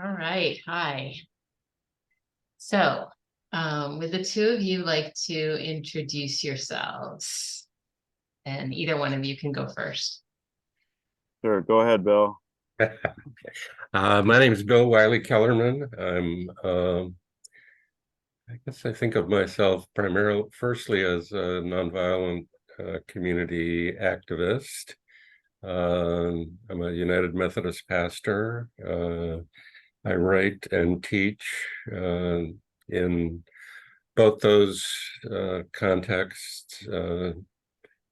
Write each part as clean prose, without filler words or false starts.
All right. Hi. So, would the two of you like to introduce yourselves? And either one of you can go first. Sure, go ahead, Bill. My name is Bill Wylie-Kellermann. I guess I think of myself primarily, firstly, as a nonviolent community activist. I'm a United Methodist pastor. I write and teach in both those contexts,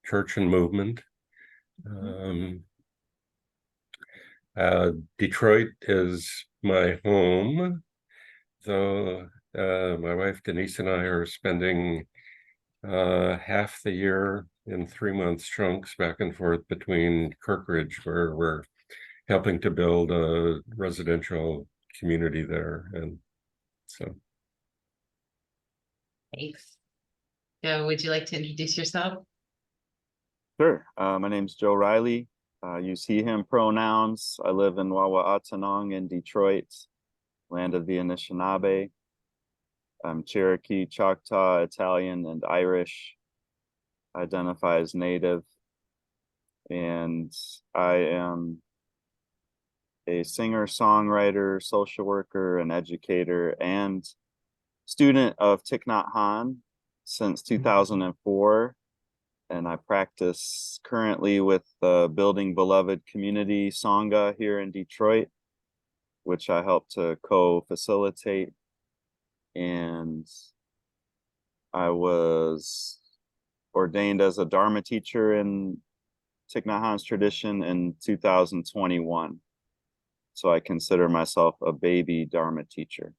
church and movement. Detroit is my home, though my wife Denise and I are spending half the year in 3-month chunks back and forth between Kirkridge, where we're helping to build a residential community there. And so. Thanks. So, would you like to introduce yourself? Sure. My name's Joe Reilly. Use he, him pronouns. I live in Wawatanong in Detroit, land of the Anishinaabe. I'm Cherokee, Choctaw, Italian, and Irish. I identify as Native. And I am a singer, songwriter, social worker, and educator, and student of Thich Nhat Hanh since 2004. And I practice currently with the Building Beloved Community Sangha here in Detroit, which I help to co-facilitate. And I was ordained as a Dharma teacher in Thich Nhat Hanh's tradition in 2021. So I consider myself a baby Dharma teacher.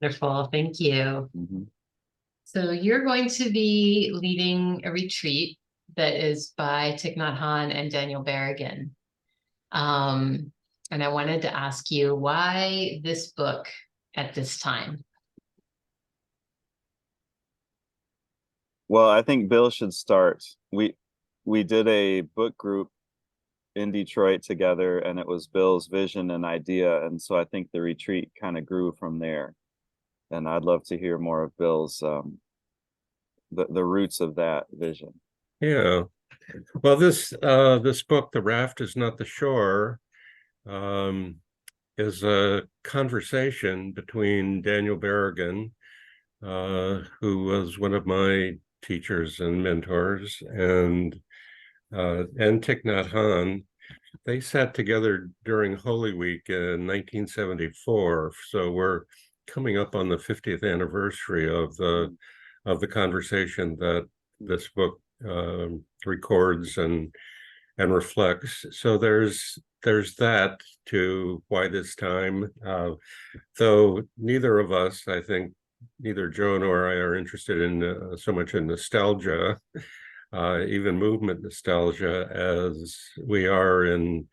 Wonderful. Thank you. Mm-hmm. So, you're going to be leading a retreat that is by Thich Nhat Hanh and Daniel Berrigan. And I wanted to ask you, why this book at this time? Well, I think Bill should start. We did a book group in Detroit together, and it was Bill's vision and idea, and so I think the retreat kind of grew from there. And I'd love to hear more of Bill's the roots of that vision. Yeah. Well, this book, "The Raft is Not the Shore," is a conversation between Daniel Berrigan, who was one of my teachers and mentors, and Thich Nhat Hanh. They sat together during Holy Week in 1974, so we're coming up on the 50th anniversary of the conversation that this book records and reflects. So there's that to why this time, though neither of us, I think neither Joe nor I, are interested in so much in nostalgia, even movement nostalgia, as we are in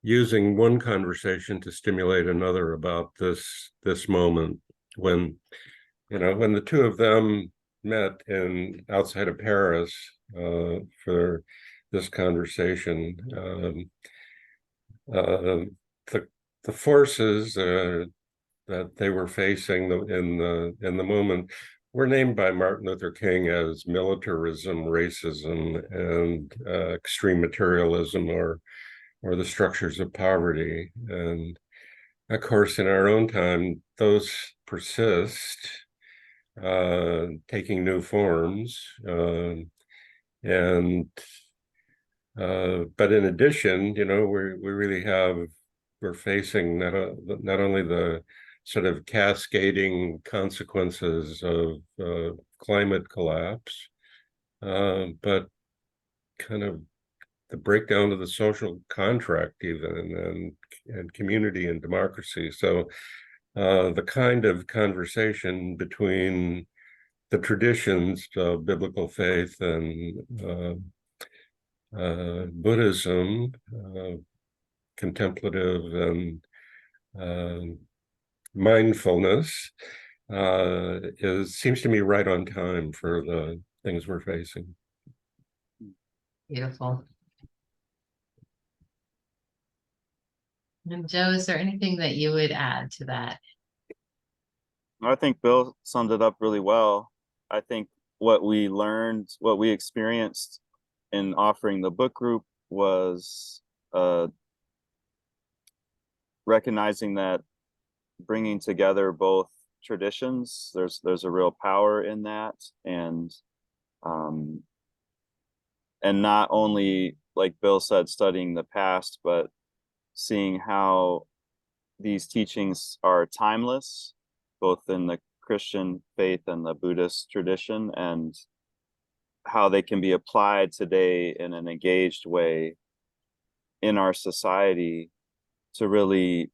using one conversation to stimulate another about this moment when the two of them met outside of Paris for this conversation. The forces that they were facing in the moment were named by Martin Luther King as militarism, racism, and extreme materialism, or the structures of poverty. And of course, in our own time, those persist, taking new forms. But in addition, we're facing not only the sort of cascading consequences of climate collapse, but kind of the breakdown of the social contract, even, and community and democracy. So the kind of conversation between the traditions of biblical faith and Buddhism, contemplative and mindfulness, seems to me right on time for the things we're facing. Beautiful. And Joe, is there anything that you would add to that? I think Bill summed it up really well. I think what we learned, what we experienced in offering the book group was recognizing that bringing together both traditions, there's a real power in that, and not only, like Bill said, studying the past, but seeing how these teachings are timeless, both in the Christian faith and the Buddhist tradition, and how they can be applied today in an engaged way in our society to really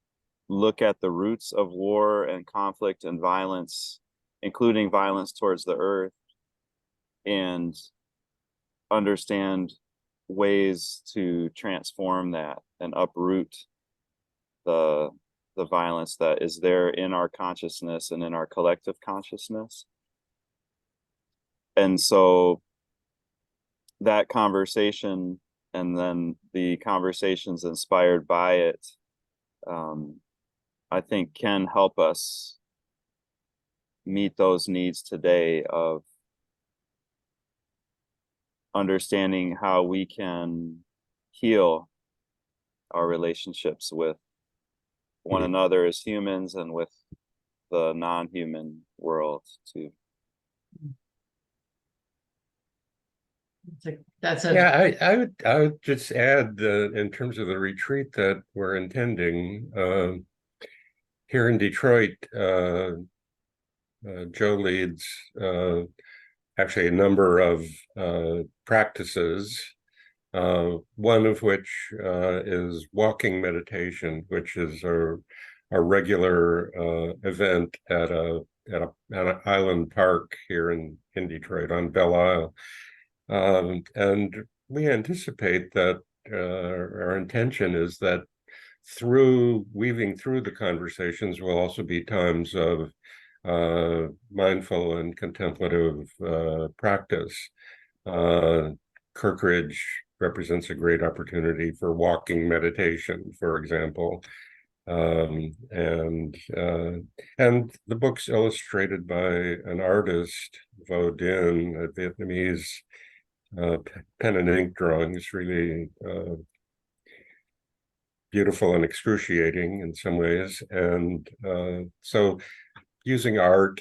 look at the roots of war and conflict and violence, including violence towards the earth, and understand ways to transform that and uproot the violence that is there in our consciousness and in our collective consciousness. And so that conversation, and then the conversations inspired by it, I think can help us meet those needs today of understanding how we can heal our relationships with one another as humans and with the non-human world too. That's a Yeah, I would just add in terms of the retreat that we're intending here in Detroit, Joe leads actually a number of practices, one of which is walking meditation, which is a regular event at an island park here in Detroit on Belle Isle. And we anticipate that our intention is that through weaving through the conversations will also be times of mindful and contemplative practice. Kirkridge represents a great opportunity for walking meditation, for example. And the book's illustrated by an artist, Vo Dinh, a Vietnamese pen and ink drawings, really beautiful and excruciating in some ways. And so using art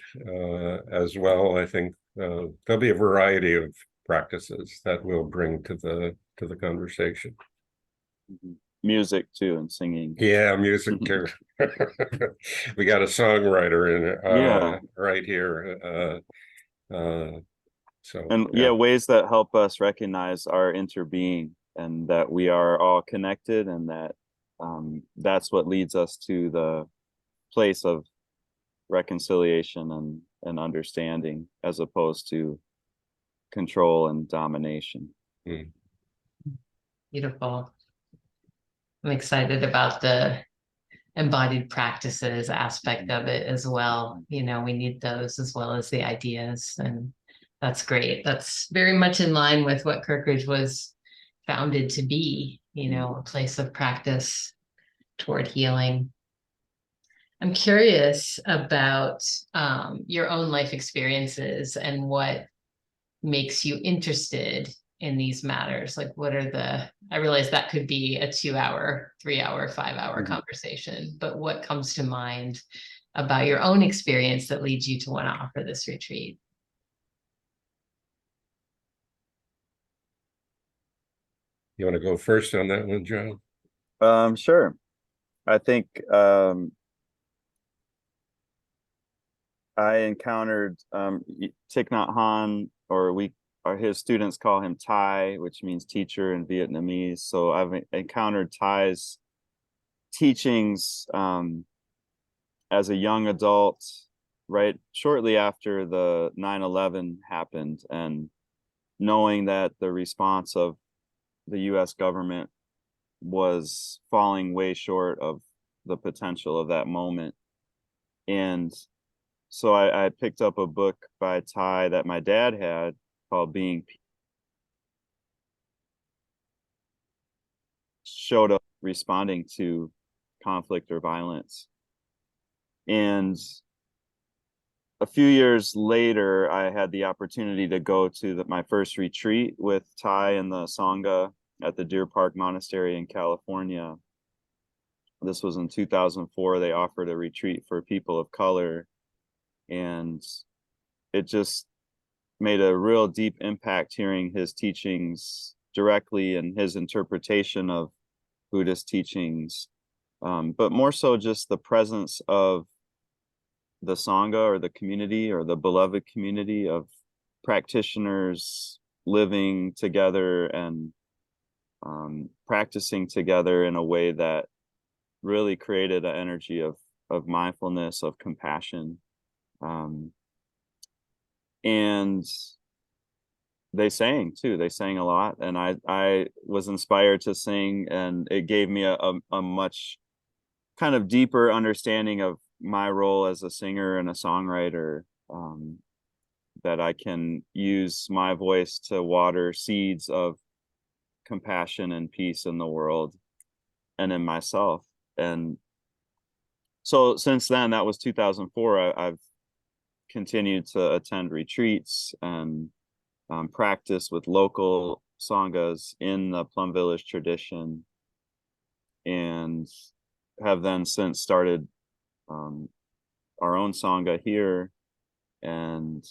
as well, I think there'll be a variety of practices that we'll bring to the conversation. Music too, and singing. Yeah, music too. We got a songwriter in right here. So and yeah, ways that help us recognize our interbeing and that we are all connected, and that that's what leads us to the place of reconciliation and understanding, as opposed to control and domination. beautiful. I'm excited about the embodied practices aspect of it as well. You know, we need those as well as the ideas, and that's great. That's very much in line with what Kirkridge was founded to be, you know, a place of practice toward healing. I'm curious about your own life experiences and what makes you interested in these matters. Like, what are I realize that could be a 2-hour, 3-hour, 5-hour conversation, but what comes to mind about your own experience that leads you to want to offer this retreat? You want to go first on that one, Joe? Sure. I think I encountered Thich Nhat Hanh, or his students call him Thai, which means teacher in Vietnamese. So I've encountered Thai's teachings as a young adult, right shortly after the 9/11 happened, and knowing that the response of the US government was falling way short of the potential of that moment. And so I picked up a book by Thai that my dad had called Being Peace. Showed up responding to conflict or violence. And a few years later, I had the opportunity to go to my first retreat with Ty and the Sangha at the Deer Park Monastery in California. This was in 2004. They offered a retreat for people of color, and it just made a real deep impact hearing his teachings directly and his interpretation of Buddhist teachings, but more so just the presence of the Sangha, or the community, or the beloved community of practitioners living together and practicing together in a way that really created an energy of mindfulness, of compassion. And they sang too. They sang a lot, and I was inspired to sing, and it gave me a much kind of deeper understanding of my role as a singer and a songwriter, that I can use my voice to water seeds of compassion and peace in the world and in myself. And so since then, that was 2004, I've continued to attend retreats and practice with local sanghas in the Plum Village tradition, and have then since started our own sangha here. And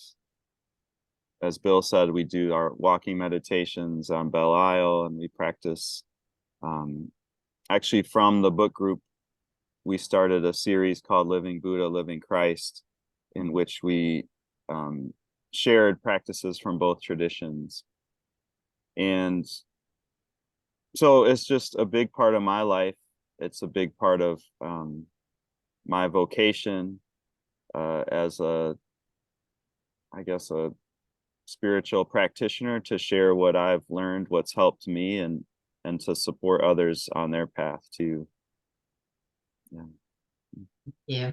as Bill said, we do our walking meditations on Belle Isle, and we practice. Actually, from the book group, we started a series called Living Buddha, Living Christ, in which we shared practices from both traditions. And so it's just a big part of my life. It's a big part of my vocation as a spiritual practitioner, to share what I've learned, what's helped me, and to support others on their path too. Yeah. Yeah.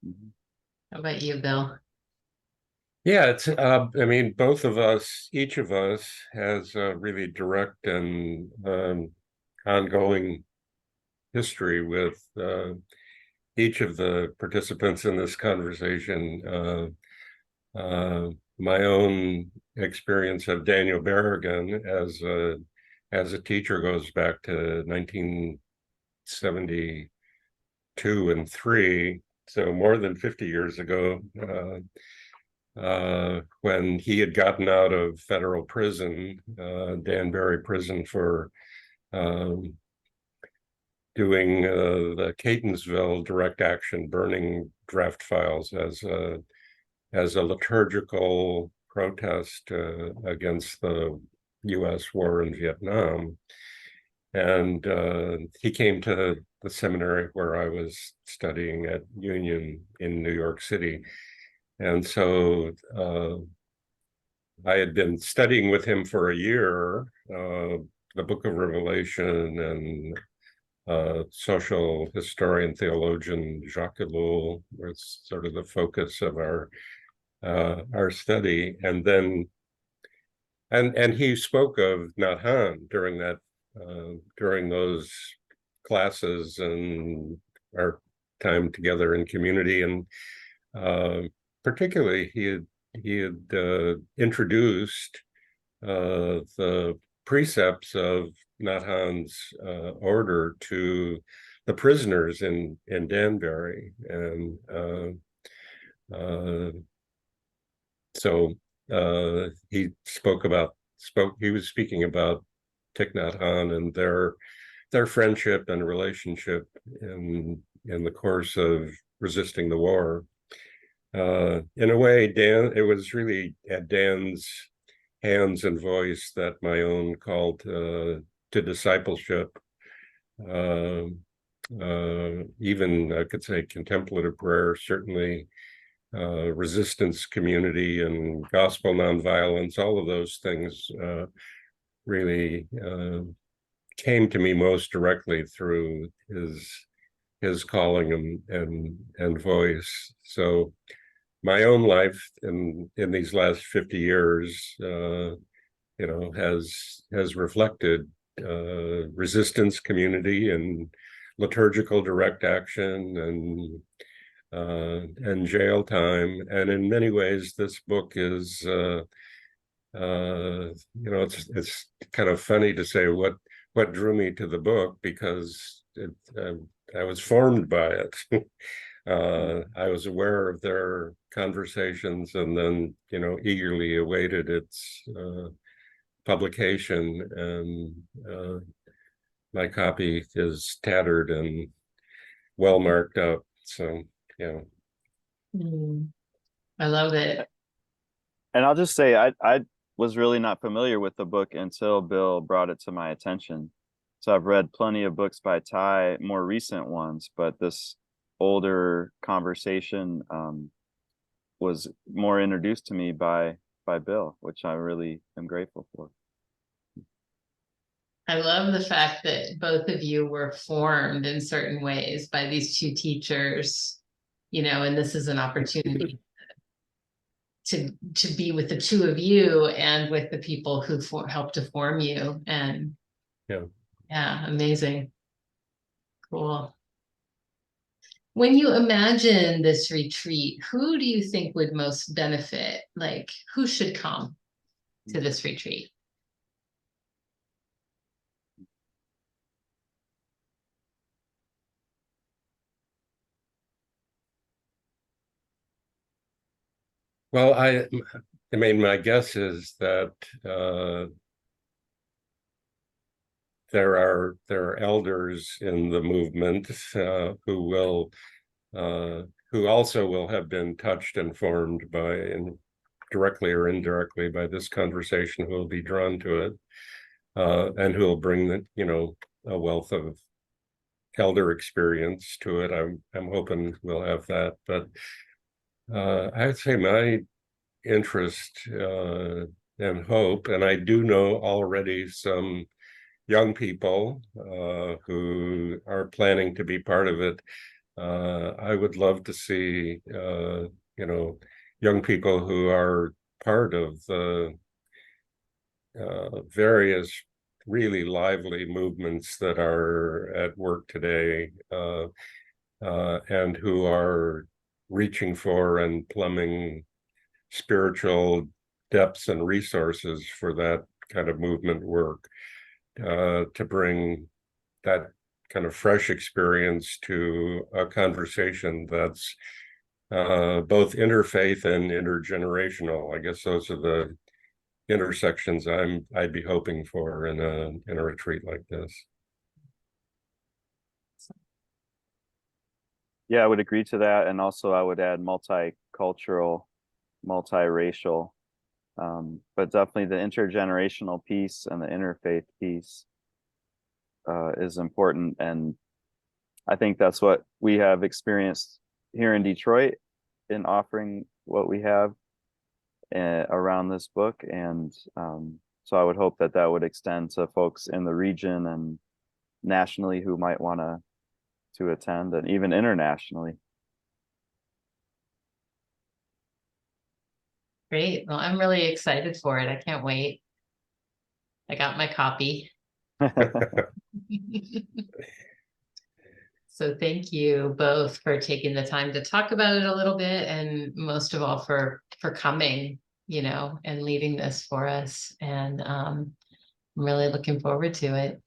Mm-hmm. How about you, Bill? Yeah, it's I mean, both of us, each of us has a really direct and ongoing history with each of the participants in this conversation. My own experience of Daniel Berrigan as a teacher goes back to 1972 and 3, so more than 50 years ago, when he had gotten out of federal prison, Danbury prison, for doing the Catonsville direct action burning draft files as a liturgical protest against the U.S. war in Vietnam. And he came to the seminary where I was studying at Union in New York City. And so I had been studying with him for a year, the Book of Revelation, and social historian, theologian Jacques Ellul was sort of the focus of our study. And then, and he spoke of Nhat Hanh during those classes and our time together in community. And particularly, he had introduced the precepts of Nhat Hanh's order to the prisoners in Danbury. And so he was speaking about Thich Nhat Hanh and their friendship and relationship in the course of resisting the war. In a way, it was really at Dan's hands and voice that my own call to discipleship, even I could say contemplative prayer, certainly resistance community and gospel nonviolence, all of those things really came to me most directly through his calling and voice. So my own life in these last 50 years, has reflected resistance community and liturgical direct action and jail time. And in many ways, this book is, it's kind of funny to say what drew me to the book, because I was formed by it. I was aware of their conversations, and then, eagerly awaited its publication. And my copy is tattered and well marked up. So, yeah. I love it. And I'll just say, I was really not familiar with the book until Bill brought it to my attention. So I've read plenty of books by Ty, more recent ones, but this older conversation was more introduced to me by Bill, which I really am grateful for. I love the fact that both of you were formed in certain ways by these two teachers, and this is an opportunity to be with the two of you and with the people who helped to form you. And yeah, amazing. Cool. When you imagine this retreat, who do you think would most benefit? Like, who should come to this retreat? Well, I mean, my guess is that there are elders in the movement who also will have been touched and formed by, and directly or indirectly, by this conversation, who will be drawn to it, and who will bring a wealth of elder experience to it. I'm hoping we'll have that, but I'd say my interest and hope, and I do know already some young people who are planning to be part of it. I would love to see, young people who are part of the various really lively movements that are at work today, and who are reaching for and plumbing spiritual depths and resources for that kind of movement work, to bring that kind of fresh experience to a conversation that's both interfaith and intergenerational. I guess those are the intersections I'd be hoping for in a retreat like this. Yeah, I would agree to that. And also I would add multicultural, multiracial, but definitely the intergenerational piece and the interfaith piece is important. And I think that's what we have experienced here in Detroit in offering what we have around this book. And so I would hope that would extend to folks in the region and nationally who might want to attend, and even internationally. Great. Well, I'm really excited for it. I can't wait. I got my copy. So thank you both for taking the time to talk about it a little bit, and most of all for coming, and leading this for us. And I'm really looking forward to it.